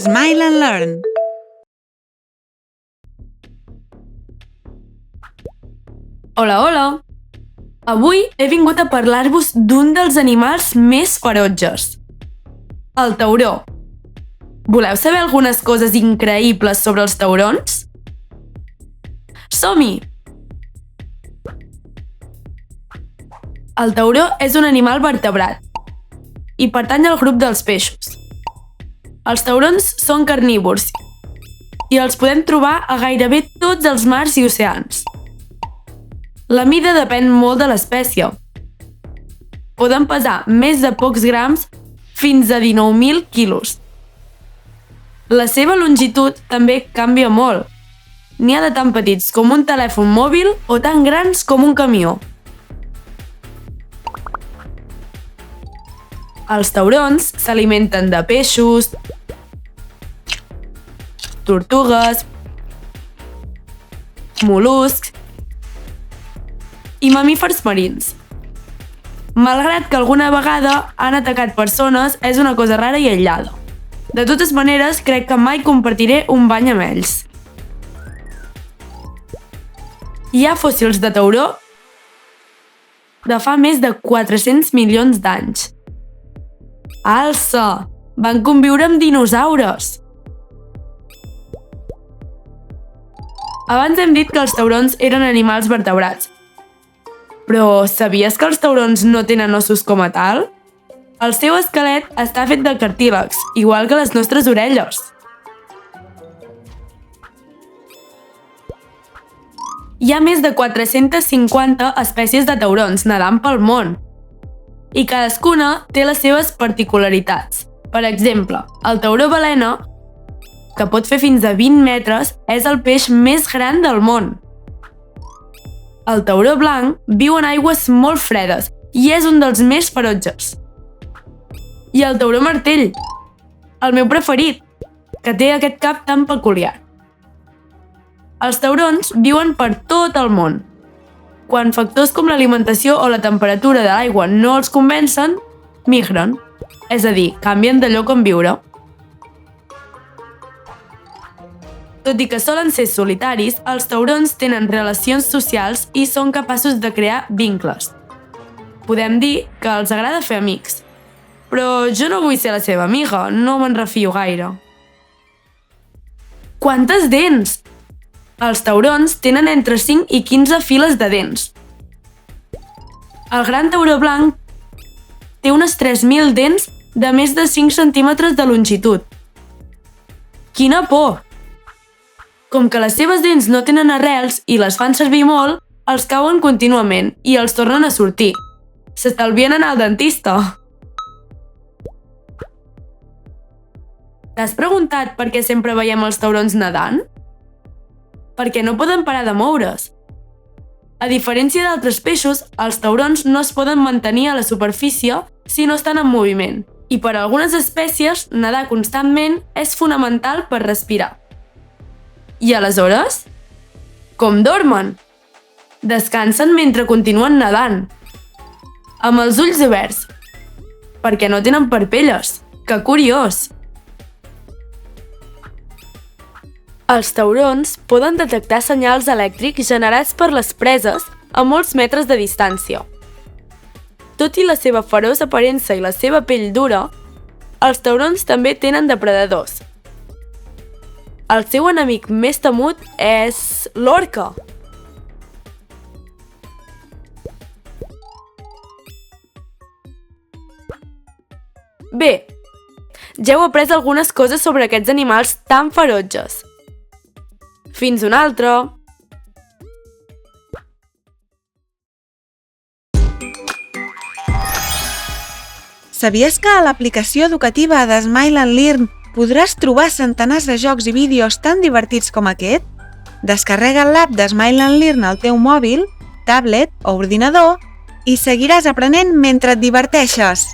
Smile and Learn. Hola, hola! Avui he vingut a parlar-vos d'un dels animals més ferotges, el tauró. Voleu saber algunes coses increïbles sobre els taurons? Som-hi! El tauró és un animal vertebrat i pertany al grup dels peixos. Els taurons són carnívors i els podem trobar a gairebé tots els mars i oceans. La mida depèn molt de l'espècie. Poden pesar més de pocs grams fins a 19.000 quilos. La seva longitud també canvia molt. N'hi ha de tan petits com un telèfon mòbil o tan grans com un camió. Els taurons s'alimenten de peixos, tortugues, mol·luscs i mamífers marins. Malgrat que alguna vegada han atacat persones, és una cosa rara i aïllada. De totes maneres, crec que mai compartiré un bany amb ells. Hi ha fòssils de tauró de fa més de 400 milions d'anys. Alça! Van conviure amb dinosaures! Abans hem dit que els taurons eren animals vertebrats. Però sabies que els taurons no tenen ossos com a tal? El seu esquelet està fet de cartílags, igual que les nostres orelles. Hi ha més de 450 espècies de taurons nedant pel món. I cadascuna té les seves particularitats. Per exemple, el tauró balena, que pot fer fins a 20 metres, és el peix més gran del món. El tauró blanc viu en aigües molt fredes i és un dels més ferotges. I el tauró martell, el meu preferit, que té aquest cap tan peculiar. Els taurons viuen per tot el món. Quan factors com l'alimentació o la temperatura de l'aigua no els convencen, migren, és a dir, canvien de lloc on viure. Tot i que solen ser solitaris, els taurons tenen relacions socials i són capaços de crear vincles. Podem dir que els agrada fer amics. Però jo no vull ser la seva amiga, no me'n refio gaire. Quantes dents! Els taurons tenen entre 5 i 15 files de dents. El gran tauró blanc té unes 3.000 dents de més de 5 centímetres de longitud. Quina por! Com que les seves dents no tenen arrels i les fan servir molt, els cauen contínuament i els tornen a sortir. S'estalvien anar al dentista. T'has preguntat per què sempre veiem els taurons nedant? Perquè no poden parar de moure's. A diferència d'altres peixos, els taurons no es poden mantenir a la superfície si no estan en moviment, i per a algunes espècies, nedar constantment és fonamental per respirar. I aleshores? Com dormen? Descansen mentre continuen nedant. Amb els ulls oberts. Perquè no tenen parpelles. Que curiós! Els taurons poden detectar senyals elèctrics generats per les preses a molts metres de distància. Tot i la seva feroç aparença i la seva pell dura, els taurons també tenen depredadors. El seu enemic més temut és l'orca. Bé, ja heu après algunes coses sobre aquests animals tan ferotges. Fins una altra! Sabies que a l'aplicació educativa de Smile and Learn podràs trobar centenars de jocs i vídeos tan divertits com aquest? Descarrega l'app de Smile and Learn al teu mòbil, tablet o ordinador i seguiràs aprenent mentre et diverteixes.